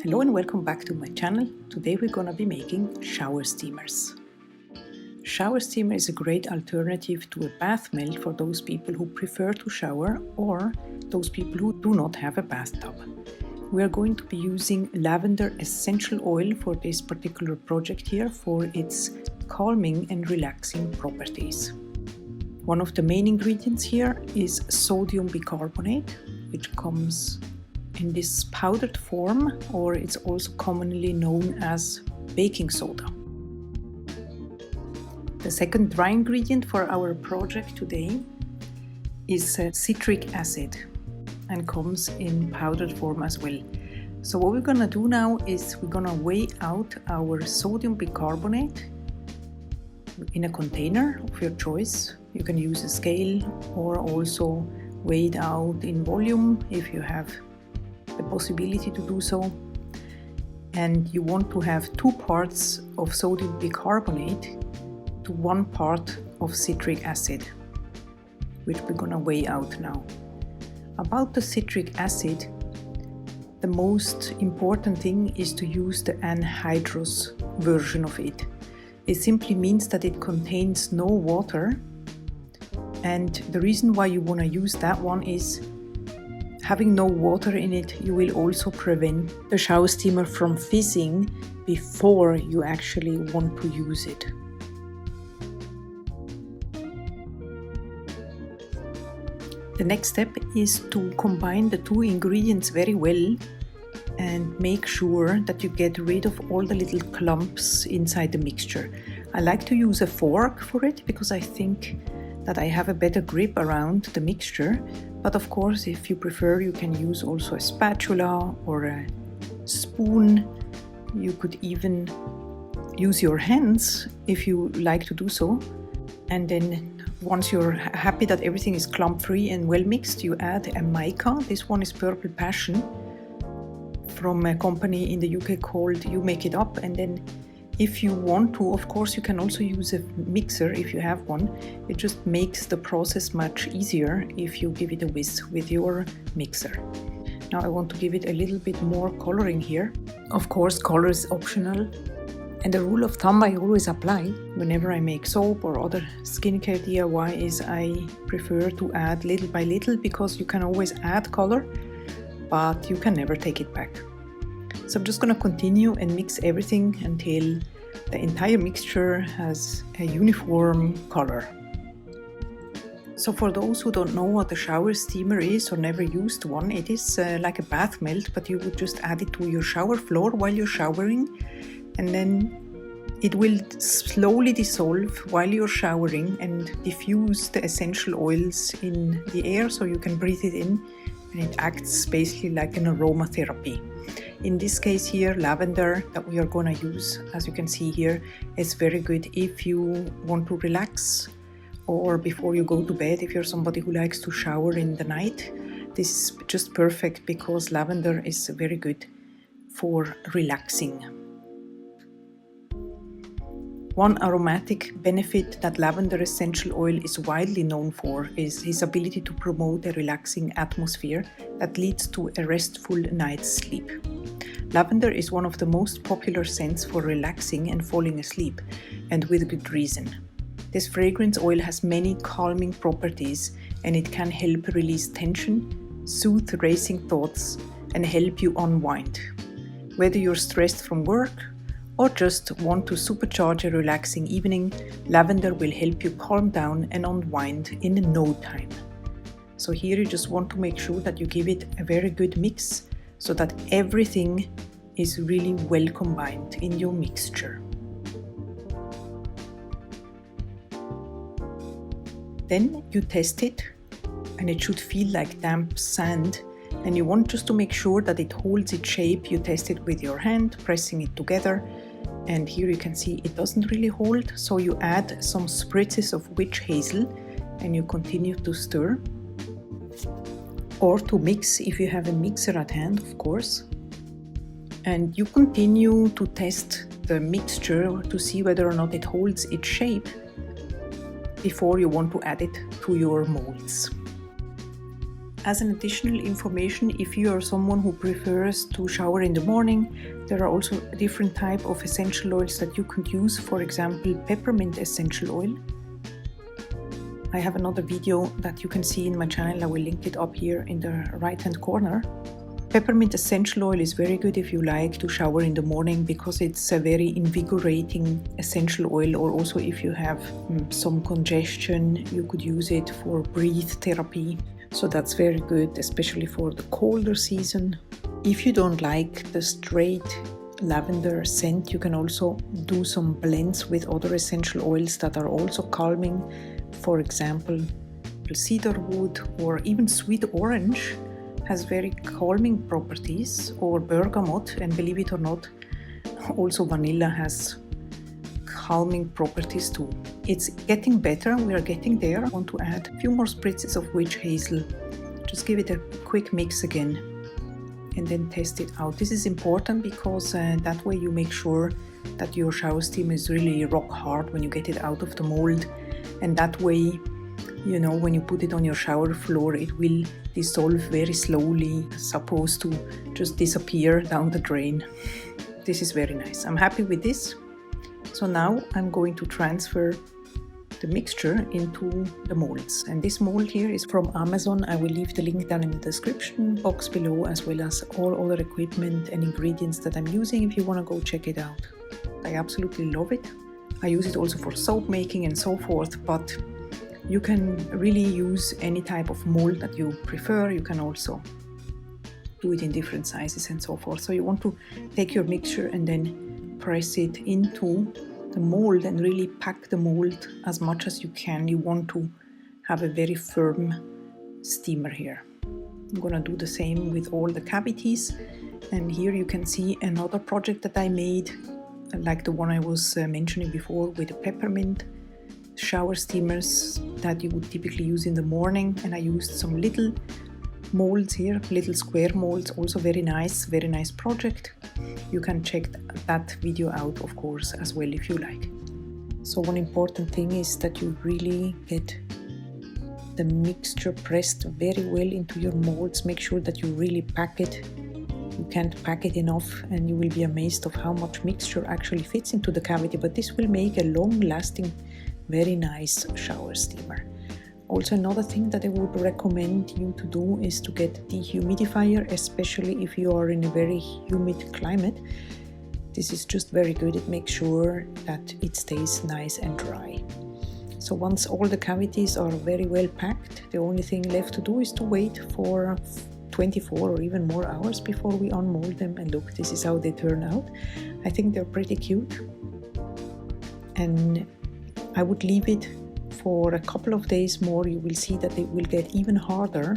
Hello and welcome back to my channel. Today we're gonna be making shower steamers. Shower steamer is a great alternative to a bath melt for those people who prefer to shower or those people who do not have a bathtub. We are going to be using lavender essential oil for this particular project here for its calming and relaxing properties. One of the main ingredients here is sodium bicarbonate, which comes in this powdered form, or it's also commonly known as baking soda. The second dry ingredient for our project today is citric acid and comes in powdered form as well. So what we're gonna do now is we're gonna weigh out our sodium bicarbonate in a container of your choice. You can use a scale or also weigh it out in volume if you have the possibility to do so. And you want to have 2 parts of sodium bicarbonate to 1 part of citric acid, which we're gonna weigh out now. About the citric acid, the most important thing is to use the anhydrous version of it. It simply means that it contains no water, and the reason why you want to use that one is having no water in it, you will also prevent the shower steamer from fizzing before you actually want to use it. The next step is to combine the 2 ingredients very well and make sure that you get rid of all the little clumps inside the mixture. I like to use a fork for it because I think that I have a better grip around the mixture. But of course, if you prefer, you can use also a spatula or a spoon. You could even use your hands if you like to do so. And then once you're happy that everything is clump free and well mixed, you add a mica. This one is Purple Passion from a company in the UK called You Make It Up. And then if you want to, of course, you can also use a mixer if you have one. It just makes the process much easier if you give it a whisk with your mixer. Now I want to give it a little bit more coloring here. Of course, color is optional. And the rule of thumb I always apply whenever I make soap or other skincare DIY is I prefer to add little by little, because you can always add color, but you can never take it back. So I'm just going to continue and mix everything until the entire mixture has a uniform color. So for those who don't know what a shower steamer is or never used one, it is like a bath melt, but you would just add it to your shower floor while you're showering, and then it will slowly dissolve while you're showering and diffuse the essential oils in the air so you can breathe it in, and it acts basically like an aromatherapy. In this case here, lavender that we are going to use, as you can see here, is very good if you want to relax or before you go to bed. If you're somebody who likes to shower in the night, this is just perfect because lavender is very good for relaxing. One aromatic benefit that lavender essential oil is widely known for is his ability to promote a relaxing atmosphere that leads to a restful night's sleep. Lavender is one of the most popular scents for relaxing and falling asleep, and with good reason. This fragrance oil has many calming properties, and it can help release tension, soothe racing thoughts, and help you unwind. Whether you're stressed from work or just want to supercharge a relaxing evening, lavender will help you calm down and unwind in no time. So here you just want to make sure that you give it a very good mix so that everything is really well combined in your mixture. Then you test it, and it should feel like damp sand, and you want just to make sure that it holds its shape. You test it with your hand, pressing it together, and here you can see it doesn't really hold, so you add some spritzes of witch hazel and you continue to stir or to mix if you have a mixer at hand, of course. And you continue to test the mixture to see whether or not it holds its shape before you want to add it to your molds. As an additional information, if you are someone who prefers to shower in the morning, there are also a different type of essential oils that you could use, for example, peppermint essential oil. I have another video that you can see in my channel. I will link it up here in the right hand corner. Peppermint essential oil is very good if you like to shower in the morning because it's a very invigorating essential oil, or also if you have some congestion, you could use it for breath therapy. So that's very good, especially for the colder season. If you don't like the straight lavender scent, you can also do some blends with other essential oils that are also calming. For example, cedarwood or even sweet orange has very calming properties, or bergamot, and believe it or not, also vanilla has calming properties too. It's getting better, we are getting there. I want to add a few more spritzes of witch hazel. Just give it a quick mix again and then test it out. This is important because that way you make sure that your shower steam is really rock hard when you get it out of the mold, and that way, you know, when you put it on your shower floor, it will dissolve very slowly, supposed to just disappear down the drain. This is very nice. I'm happy with this. So now I'm going to transfer the mixture into the molds. And this mold here is from Amazon. I will leave the link down in the description box below, as well as all other equipment and ingredients that I'm using if you want to go check it out. I absolutely love it. I use it also for soap making and so forth, but you can really use any type of mold that you prefer. You can also do it in different sizes and so forth. So you want to take your mixture and then press it into the mold and really pack the mold as much as you can. You want to have a very firm steamer here. I'm gonna do the same with all the cavities. And here you can see another project that I made, like the one I was mentioning before, with the peppermint shower steamers that you would typically use in the morning. And I used some little molds here, little square molds, also very nice project. You can check that video out, of course, as well if you like. So one important thing is that you really get the mixture pressed very well into your molds. Make sure that you really pack it. You can't pack it enough and you will be amazed of how much mixture actually fits into the cavity, but this will make a long-lasting, very nice shower steamer. Also, another thing that I would recommend you to do is to get a dehumidifier, especially if you are in a very humid climate. This is just very good. It makes sure that it stays nice and dry. So once all the cavities are very well packed, the only thing left to do is to wait for 24 or even more hours before we unmold them. And look, this is how they turn out. I think they're pretty cute. And I would leave it for a couple of days more. You will see that they will get even harder,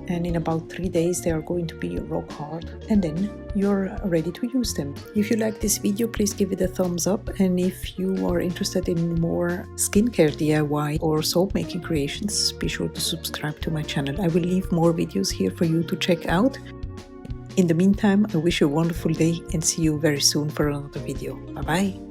and in about 3 days they are going to be rock hard, and then you're ready to use them. If you like this video, please give it a thumbs up, and if you are interested in more skincare DIY or soap making creations, be sure to subscribe to my channel. I will leave more videos here for you to check out. In the meantime, I wish you a wonderful day and see you very soon for another video. Bye bye.